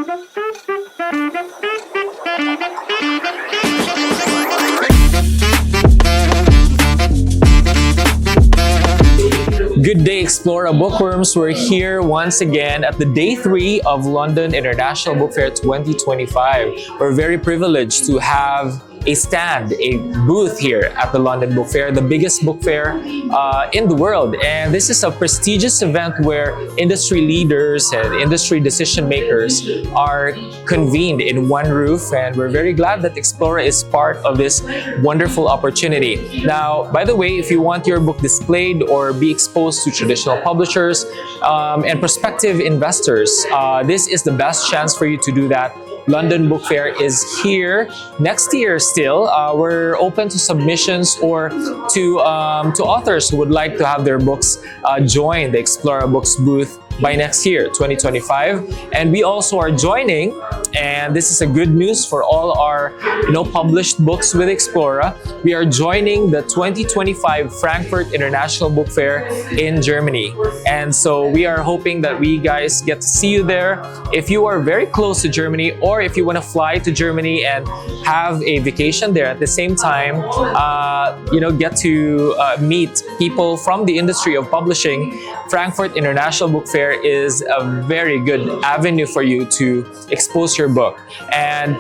Good day, Explora bookworms. We're here once again at the day 3 of London International Book Fair 2025. We're very privileged to have a stand, a booth here at the London Book Fair, the biggest book fair in the world. And this is a prestigious event where industry leaders and industry decision makers are convened in one roof. And we're very glad that Explora is part of this wonderful opportunity. Now, by the way, if you want your book displayed or be exposed to traditional publishers and prospective investors, this is the best chance for you to do that. London Book Fair is here next year still. We're open to submissions or to authors who would like to have their books join the Explora Books booth by next year, 2025. And we also are joining, and this is a good news for all our published books with Explora. We are joining the 2025 Frankfurt International Book Fair in Germany. And so we are hoping that we guys get to see you there. If you are very close to Germany, or if you want to fly to Germany and have a vacation there at the same time, get to meet people from the industry of publishing, Frankfurt International Book Fair is a very good avenue for you to expose your book. And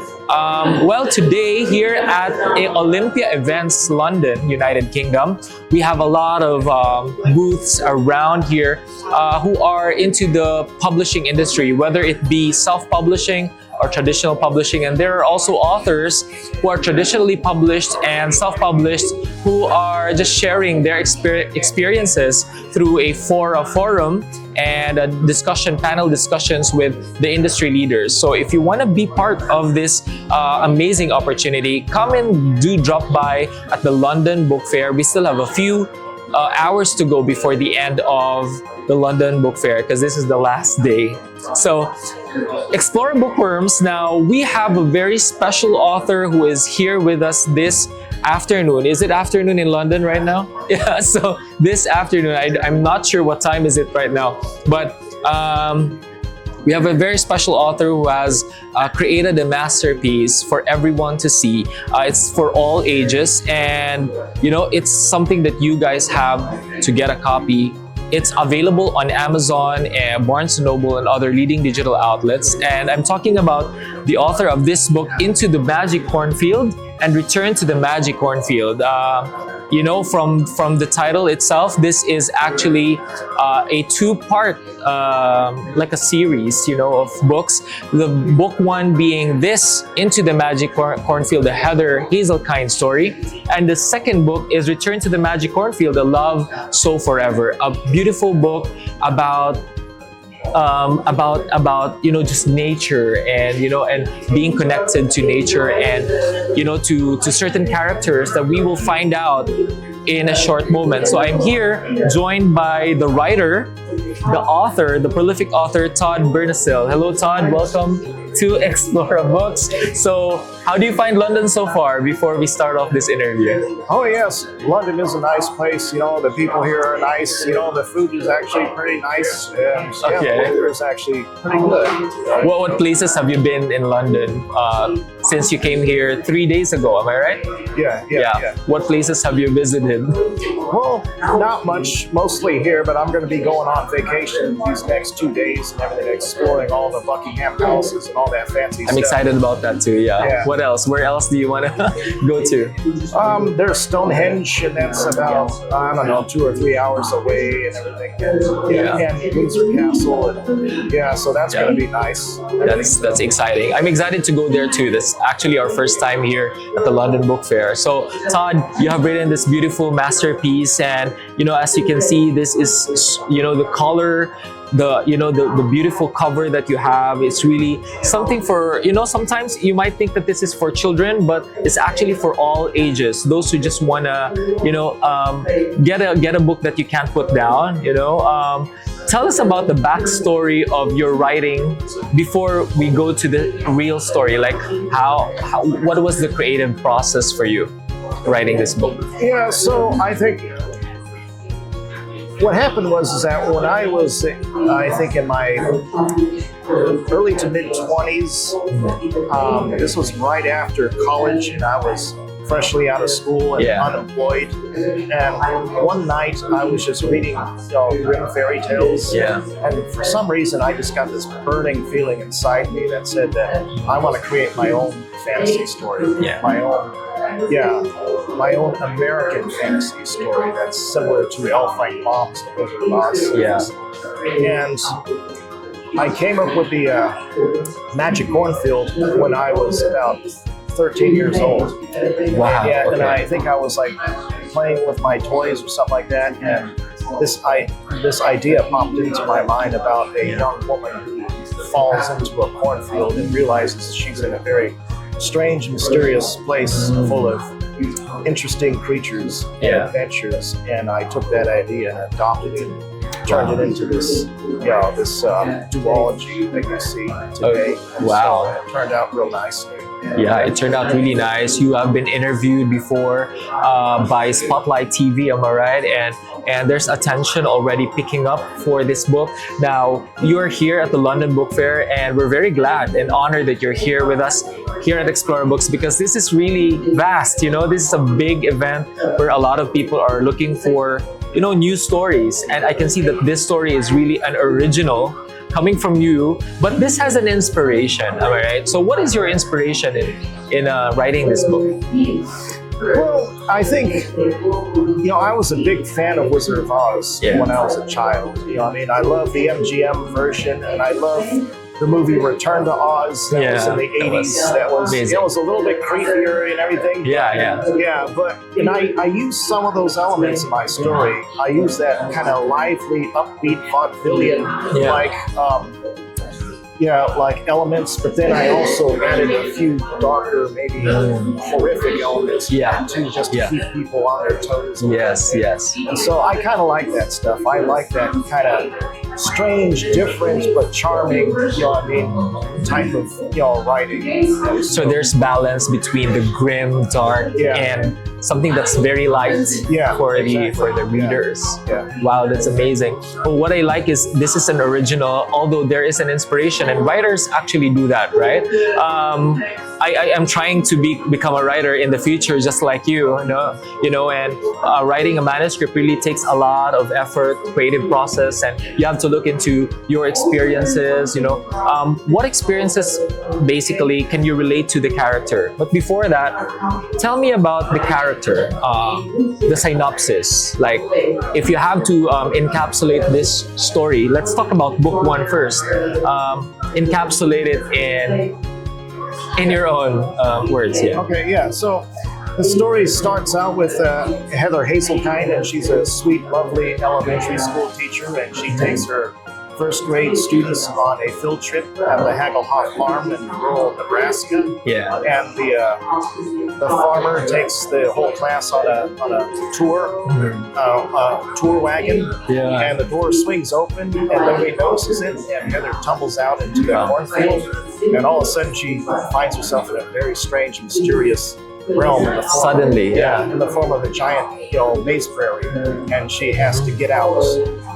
today here at Olympia Events London, United Kingdom, we have a lot of booths around here who are into the publishing industry, whether it be self-publishing or traditional publishing. And there are also authors who are traditionally published and self-published who are just sharing their experiences through a forum and panel discussions with the industry leaders. So if you want to be part of this amazing opportunity, come and drop by at the London Book Fair. We still have a few hours to go before the end of the London Book Fair, because this is the last day. So Explora Bookworms, now we have a very special author who is here with us this afternoon. Is it afternoon in London right now? Yeah, so this afternoon, I'm not sure what time is it right now, but we have a very special author who has created a masterpiece for everyone to see. It's for all ages, and it's something that you guys have to get a copy. It's available on Amazon and Barnes & Noble and other leading digital outlets. And I'm talking about the author of this book, Into the Magic Cornfield and Return to the Magic Cornfield. From the title itself, this is actually a 2-part, like a series, of books. The book 1 being this, Into the Magic Cornfield, the Heather Hazelkind story. And the second book is Return to the Magic Cornfield, A Love So Forever. A beautiful book about just nature and and being connected to nature and to certain characters that we will find out in a short moment. So I'm here joined by the writer, the author, the prolific author, Todd Bernacil. Hello, Todd. Welcome to Explora Books. So how do you find London so far before we start off this interview? Oh yes, London is a nice place. The people here are nice. The food is actually pretty nice. And the weather is actually pretty good. What places have you been in London since you came here 3 days ago? Am I right? Yeah. What places have you visited? Well, not much, mostly here, but I'm going to be going on vacation these next 2 days and everything, exploring all the Buckingham houses and all that fancy stuff. I'm excited about that too, yeah. What else? Where else do you want to go to? There's Stonehenge, and that's about, 2 or 3 hours away and everything. And Windsor Castle. And, so that's going to be nice. That's exciting. I'm excited to go there too. That's actually our first time here at the London Book Fair. So Todd, you have written this beautiful masterpiece, and as you can see, this is the color, the beautiful cover that you have. It's really something for sometimes you might think that this is for children, but it's actually for all ages. Those who just wanna get a book that you can't put down. Tell us about the backstory of your writing before we go to the real story. Like what was the creative process for you writing this book? Yeah, so I think what happened was that when I was, I think in my early to mid 20s. This was right after college, and I was freshly out of school and unemployed. And one night I was just reading, Grimm fairy tales. Yeah. And for some reason, I just got this burning feeling inside me that said that I want to create my own fantasy story. Yeah. My own American fantasy story that's similar to Elfine Mom's The Wizard of Oz. Yeah. And I came up with the Magic Cornfield when I was about 13 years old. Wow. Yeah, okay. and I think I was like playing with my toys or something like that, and this idea popped into my mind about a young woman who falls into a cornfield and realizes she's in a very strange, mysterious place full of interesting creatures and adventures. And I took that idea and adopted it, turned it into this, duology that you see today. Wow. So it turned out real nicely. Yeah, it turned out really nice. You have been interviewed before by Spotlight TV, am I right? And there's attention already picking up for this book. Now, you're here at the London Book Fair, and we're very glad and honored that you're here with us here at Explora Books, because this is really vast. This is a big event where a lot of people are looking for, new stories. And I can see that this story is really an original coming from you, but this has an inspiration, am I right? So what is your inspiration in writing this book? Well, I think, I was a big fan of Wizard of Oz when I was a child. I love the MGM version, and I love the movie Return to Oz that was in the 80s. That was it was a little bit creepier and everything. But I use some of those elements in my story. I use that kind of lively, upbeat, vaudevillian, like elements, but then I also added a few darker, maybe horrific elements to just to keep people on their toes. Yes. And so I kind of like that stuff. I like that kind of strange, different, but charming, type of, writing. So there's balance between the grim, dark, and something that's very light for the readers. Wow, that's amazing. But what I like is this is an original, although there is an inspiration, and writers actually do that, right? I am trying to become a writer in the future, just like you, and writing a manuscript really takes a lot of effort, creative process, and you have to look into your experiences. What experiences basically can you relate to the character? But before that, tell me about the character, the synopsis. Like, if you have to encapsulate this story, let's talk about book one first. Encapsulate it in your own words. So the story starts out with Heather Hazelkind, and she's a sweet, lovely elementary school teacher, and she takes her first grade students on a field trip at the Hagelhoff farm in rural Nebraska. And the farmer takes the whole class on a tour, tour wagon, and the door swings open, and nobody notices it, and Heather tumbles out into the cornfield, and all of a sudden she finds herself in a very strange, mysterious realm in the form, in the form of a giant, maize prairie, and she has to get out.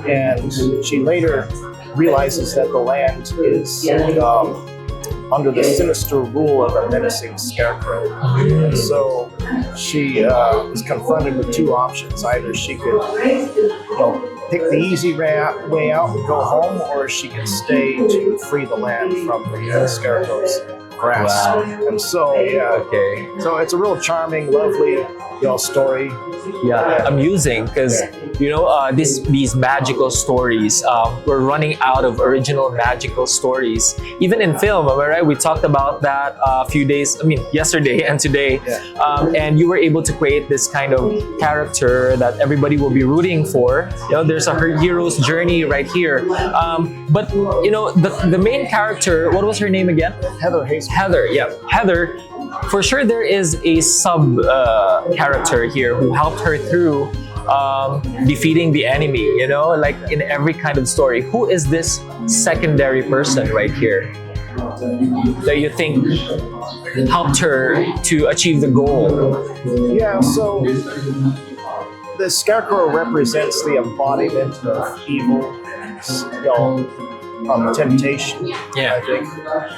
And she later realizes that the land is under the sinister rule of a menacing scarecrow. And so she is confronted with two options. Either she could pick the easy way out and go home, or she can stay to free the land from the scarecrow's grasp. Wow. And so, so it's a real charming, lovely, story. Amusing, because these magical stories, we're running out of original magical stories. Even in film, am I right? We talked about that yesterday and today. And you were able to create this kind of character that everybody will be rooting for. There's her hero's journey right here. But the main character, what was her name again? Heather Hazelkind. Heather. For sure, there is a sub character here who helped her through defeating the enemy, like in every kind of story. Who is this secondary person right here that you think helped her to achieve the goal? So the scarecrow represents the embodiment of evil, temptation. Yeah. I think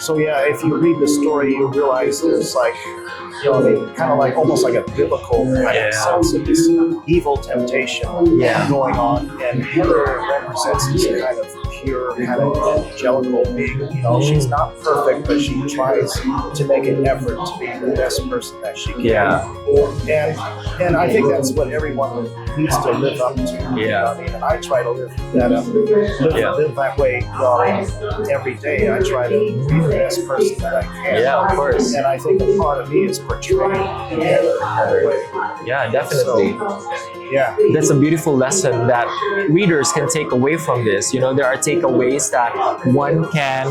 so. Yeah, if you read the story, you realize there's like, kind of like almost like a biblical kind of sense of this evil temptation going on, and Heather represents this kind of pure, kind of angelical being. She's not perfect, but she tries to make an effort to be the best person that she can. And I think that's what everyone needs to live up to. And I try to live that up, live that way every day. I try to be the best person that I can. Yeah, of course. And I think a part of me is portraying Heather that way. Yeah, definitely. So, that's a beautiful lesson that readers can take away from this. There are takeaways that one can,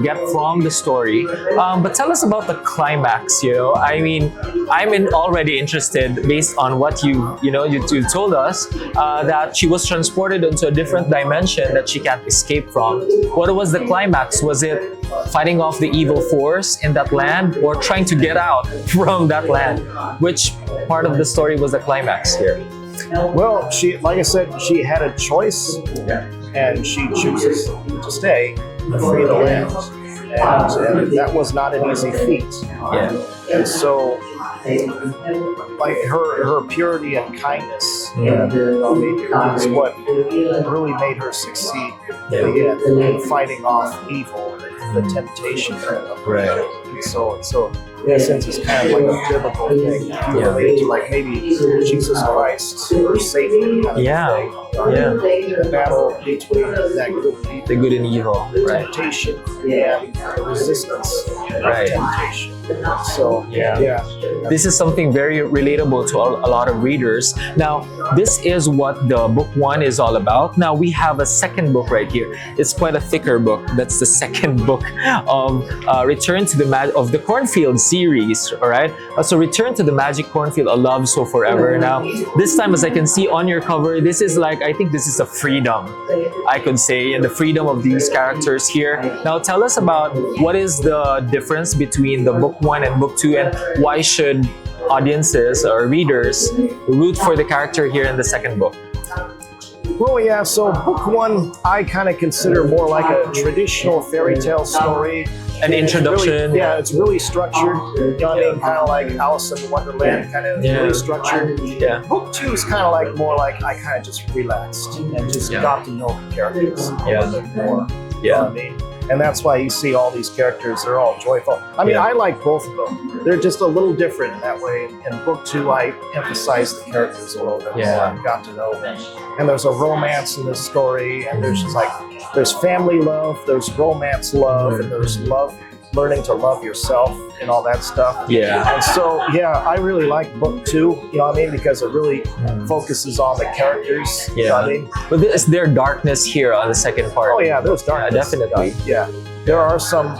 get from the story. But tell us about the climax. I mean, I'm already interested based on what you told us that she was transported into a different dimension that she can't escape from. What was the climax? Was it fighting off the evil force in that land, or trying to get out from that land? Which part of the story was the climax here? Well, like I said, she had a choice, and she chooses to stay and free the land. And that was not an easy feat. And so, like her purity and kindness is what really made her succeed in fighting off evil, the temptation of So in a sense, it's kind of like a biblical thing related to like maybe Jesus Christ or Satan kind of thing. The battle between the good and evil, temptation and the resistance of temptation. So this is something very relatable to a lot of readers. Now, this is what the book 1 is all about. Now we have a second book right here. It's quite a thicker book. That's the second book of Return to the Cornfield series. All right. So Return to the Magic Cornfield, A Love So Forever. Now, this time, as I can see on your cover, this is like, I think this is a freedom, I could say, and the freedom of these characters here. Now, tell us about what is the difference between the book 1 and book 2, and why should audiences or readers root for the character here in the second book? Well, so book 1 I kind of consider more like a traditional fairy tale story. An introduction. It's really structured. Kind of like Alice in Wonderland, kind of really structured. Book 2 is kind of like more like I kind of just relaxed and just got to know the characters a little bit more. And that's why you see all these characters, they're all joyful. I mean, I like both of them. They're just a little different in that way. In book 2, I emphasize the characters a little bit more. I got to know them. And there's a romance in this story, and there's family love, there's romance love, and there's love, learning to love yourself and all that stuff. And so, I really like book 2, because it really focuses on the characters. But is there darkness here on the second part? Oh, there's darkness. Definitely. There are some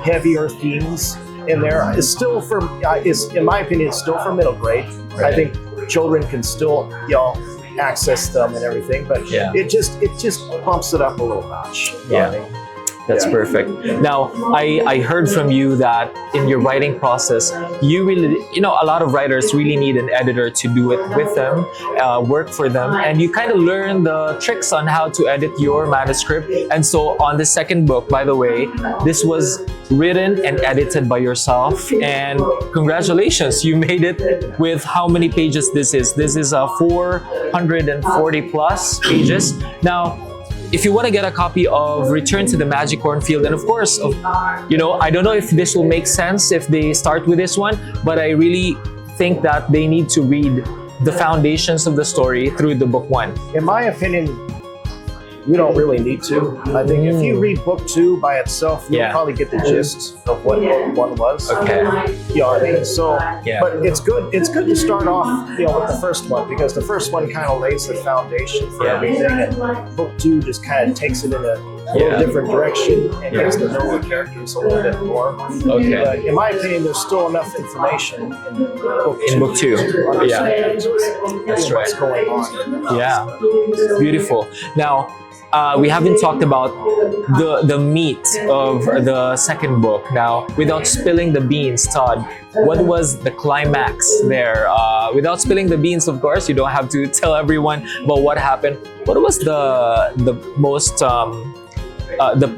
heavier themes in there. It's still in my opinion, it's still for middle grade. I think children can still, access them and everything, but it just bumps it up a little notch. That's perfect. Now, I heard from you that in your writing process, you really, a lot of writers really need an editor to do it with them, work for them, and you kind of learn the tricks on how to edit your manuscript. And so on the second book, by the way, this was written and edited by yourself, and congratulations, you made it with how many pages this is? This is 440 plus pages. Now, if you want to get a copy of Return to the Magic Cornfield, and of course, I don't know if this will make sense if they start with this one, but I really think that they need to read the foundations of the story through the book 1. In my opinion, you don't really need to. I think if you read book 2 by itself, you'll probably get the gist of what book 1 was. So, but it's good to start off, with the first one, because the first one kind of lays the foundation for everything, and book 2 just kind of takes it in a little different direction and gets to know the characters a little bit more. But in my opinion, there's still enough information in book 2 to understand what's going on. Beautiful. Now, we haven't talked about the meat of the second book. Now, without spilling the beans, Todd, what was the climax there? Without spilling the beans, of course, you don't have to tell everyone about what happened. What was the most the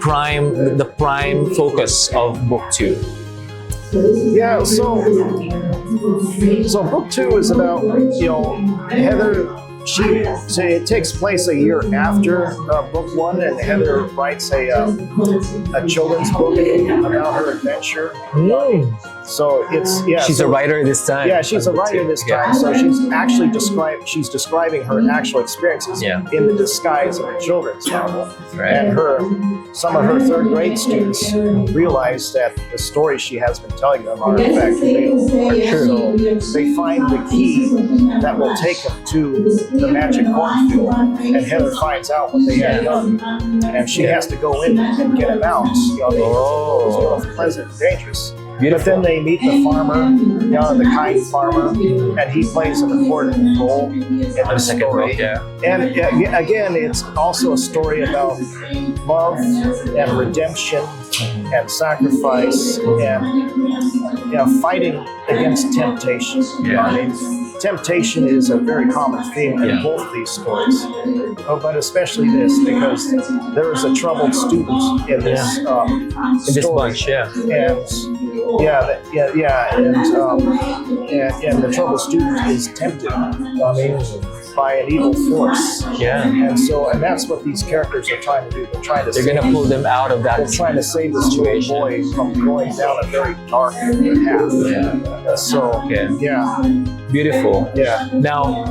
prime focus of book 2? Yeah, so book 2 is about, Heather. So it takes place a year after book 1, and Heather writes a children's book about her adventure. So She's a writer this time. Yeah, she's a writer this time. So she's describing her actual experiences in the disguise of a children's novel. Right. And some of her third grade students realize that the stories she has been telling them are in fact real. So they find the key that will take them to the magic cornfield, and Heather finds out what they have done, and she has to go in and get them out. It's both pleasant and dangerous. Beautiful. But then they meet the farmer, the kind farmer, and he plays an important role in the story. And again, it's also a story about love and redemption and sacrifice and fighting against temptation. Temptation is a very common theme in both these stories, but especially this, because there is a troubled student in this in this bunch, and the troubled student is tempted, by an evil force. And that's what these characters are trying to do. They're going to pull them out of that. They're trying to save this little boy from going down a very dark path. Beautiful. Now,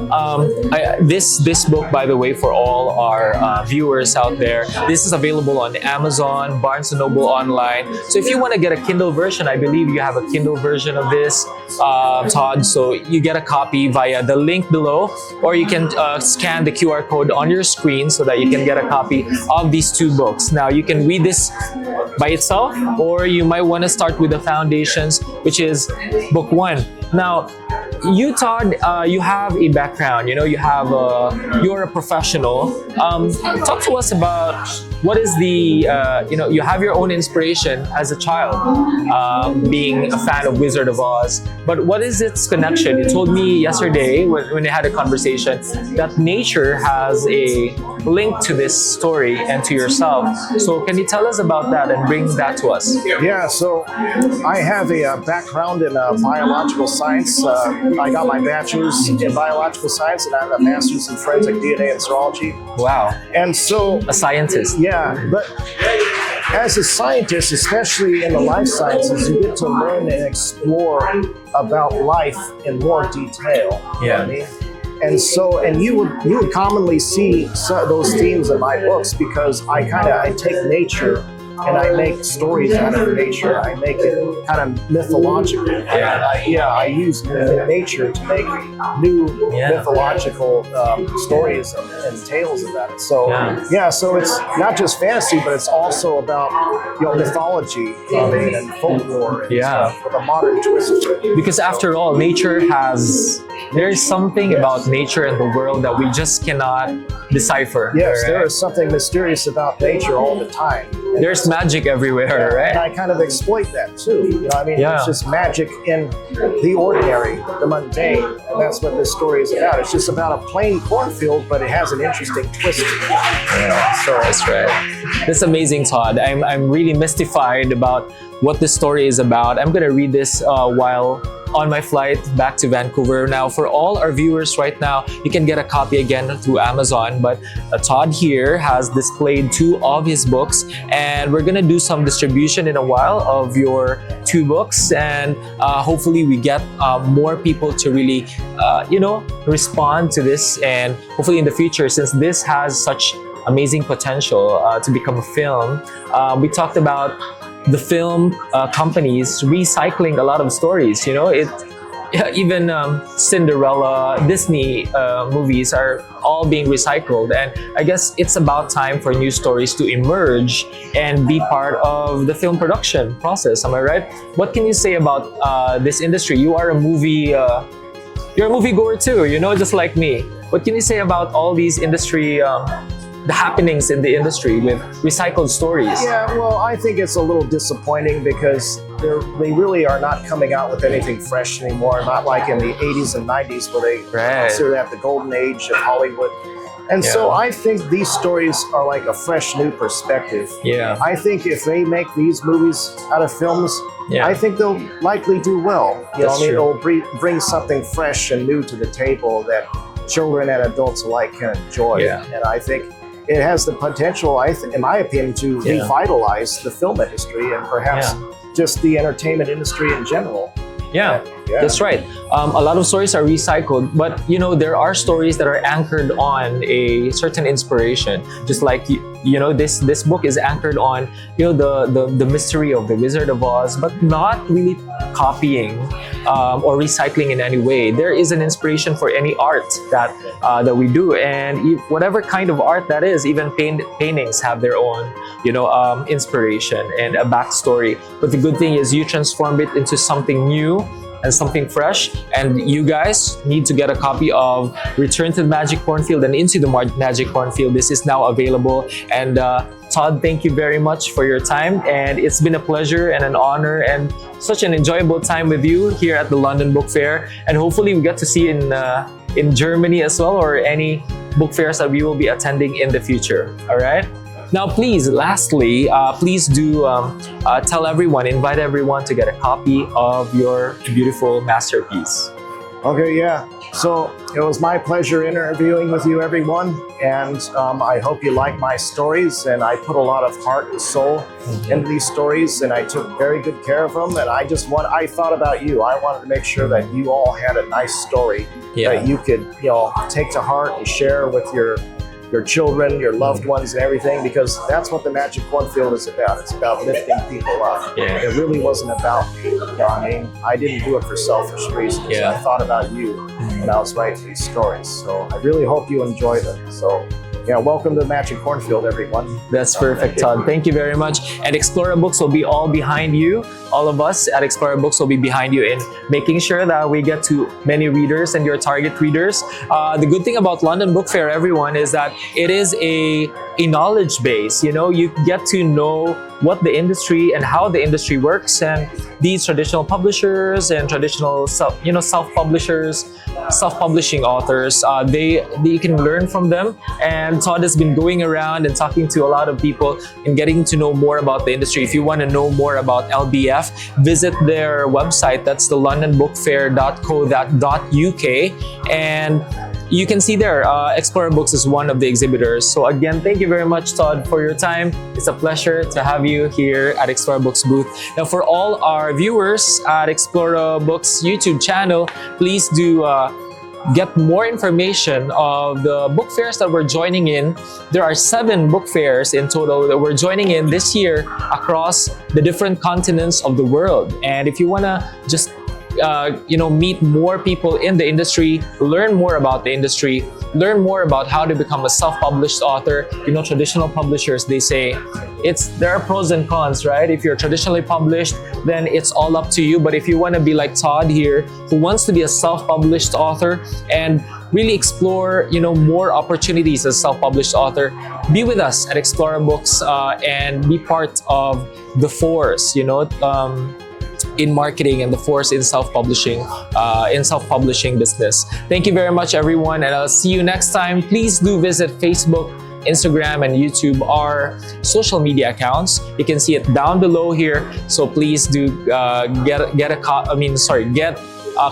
this book, by the way, for all our viewers out there, this is available on Amazon, Barnes & Noble online. So if you want to get a Kindle version, I believe you have a Kindle version of this, Todd. So you get a copy via the link below, or you can scan the QR code on your screen so that you can get a copy of these 2 books. Now, you can read this by itself, or you might want to start with the foundations, which is book 1. Now, you, Todd, you have a background. You're a professional. Talk to us about what is the you have your own inspiration as a child, being a fan of Wizard of Oz. But what is its connection? You told me yesterday when we had a conversation that nature has a link to this story and to yourself. So can you tell us about that and bring that to us? Yeah. So I have a background in biological science. I got my bachelor's in biological science, and I have a master's in forensic DNA and serology. Wow. And so a scientist. Yeah, but as a scientist, especially in the life sciences, you get to learn and explore about life in more detail. You know what I mean? And you would commonly see those themes in my books, because I take nature and I make stories out of nature. I make it kind of mythological. I use nature to make new mythological stories and tales about it. So so it's not just fantasy, but it's also about mythology and folklore and stuff with a modern twist to it. Because after all, there's something about nature and the world that we just cannot decipher. Yes, there is something mysterious about nature all the time. There's magic everywhere, right? And I kind of exploit that too. It's just magic in the ordinary, the mundane, and that's what this story is about. It's just about a plain cornfield, but it has an interesting twist to it. So that's right. That's amazing, Todd. I'm really mystified about what the story is about. I'm gonna read this while on my flight back to Vancouver. Now, for all our viewers right now, you can get a copy again through Amazon, but Todd here has displayed 2 of his books, and we're gonna do some distribution in a while of your 2 books, and hopefully we get more people to really respond to this, and hopefully in the future, since this has such amazing potential to become a film. We talked about the film companies recycling a lot of stories. Even Cinderella, Disney movies are all being recycled, and I guess it's about time for new stories to emerge and be part of the film production process. Am I right? What can you say about this industry? You are a you're a moviegoer too, just like me. What can you say about all these industry the happenings in the industry with recycled stories? Yeah, well, I think it's a little disappointing, because they really are not coming out with anything fresh anymore. Not like in the 80s and 90s, where they consider that the golden age of Hollywood. And so I think these stories are like a fresh new perspective. Yeah. I think if they make these movies out of films, I think they'll likely do well. You know, I mean, they'll bring something fresh and new to the table that children and adults alike can enjoy. And I think it has the potential, in my opinion, to revitalize the film industry and perhaps just the entertainment industry in general. That's right. A lot of stories are recycled, but you know, there are stories that are anchored on a certain inspiration. Just like you know, this book is anchored on, you know, the mystery of the Wizard of Oz, but not really copying or recycling in any way. There is an inspiration for any art that we do, and whatever kind of art that is, even paintings have their own, you know, inspiration and a backstory. But the good thing is you transform it into something new and something fresh, and you guys need to get a copy of Return to the Magic Cornfield and Into the Magic Cornfield. This is now available, and Todd, thank you very much for your time, and it's been a pleasure and an honor and such an enjoyable time with you here at the London Book Fair, and hopefully we get to see you in Germany as well, or any book fairs that we will be attending in the future. All right. Now, please, lastly, please do tell everyone, invite everyone to get a copy of your beautiful masterpiece. Okay, yeah. So it was my pleasure interviewing with you, everyone, and I hope you like my stories. And I put a lot of heart and soul into these stories, and I took very good care of them. And I thought about you. I wanted to make sure that you all had a nice story that you could, you know, take to heart and share with your children, your loved ones, and everything, because that's what the Magic Cornfield is about. It's about lifting people up. It really wasn't about me. You know, I mean, I didn't do it for selfish reasons. I thought about you when I was writing these stories. So I really hope you enjoy them. So yeah, welcome to the Magic Cornfield, everyone. That's perfect, Todd. Thank you very much. And Explora Books will be all behind you. All of us at Explora Books will be behind you in making sure that we get to many readers and your target readers. The good thing about London Book Fair, everyone, is that it is a knowledge base. You know, you get to know what the industry and how the industry works, and these traditional publishers and traditional self-publishing authors, you can learn from them. And Todd has been going around and talking to a lot of people and getting to know more about the industry. If you want to know more about LBF, visit their website. That's the londonbookfair.co.uk, and you can see there, Explora Books is one of the exhibitors. So again, thank you very much, Todd, for your time. It's a pleasure to have you here at Explora Books booth. Now, for all our viewers at Explora Books YouTube channel, please do get more information of the book fairs that we're joining in. There are 7 book fairs in total that we're joining in this year across the different continents of the world. And if you want to just meet more people in the industry, learn more about the industry, learn more about how to become a self-published author. You know, traditional publishers, they say there are pros and cons, right? If you're traditionally published, then it's all up to you. But if you want to be like Todd here, who wants to be a self-published author and really explore, you know, more opportunities as a self-published author, be with us at Explora Books and be part of the force, you know, in marketing and the force in self-publishing business. Thank you very much, everyone, and I'll see you next time. Please do visit Facebook, Instagram, and YouTube, our social media accounts. You can see it down below here. So please do get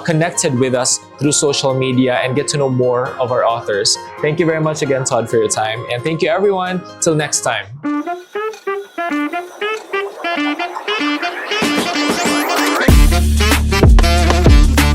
connected with us through social media and get to know more of our authors. Thank you very much again, Todd, for your time, and thank you, everyone. Till next time.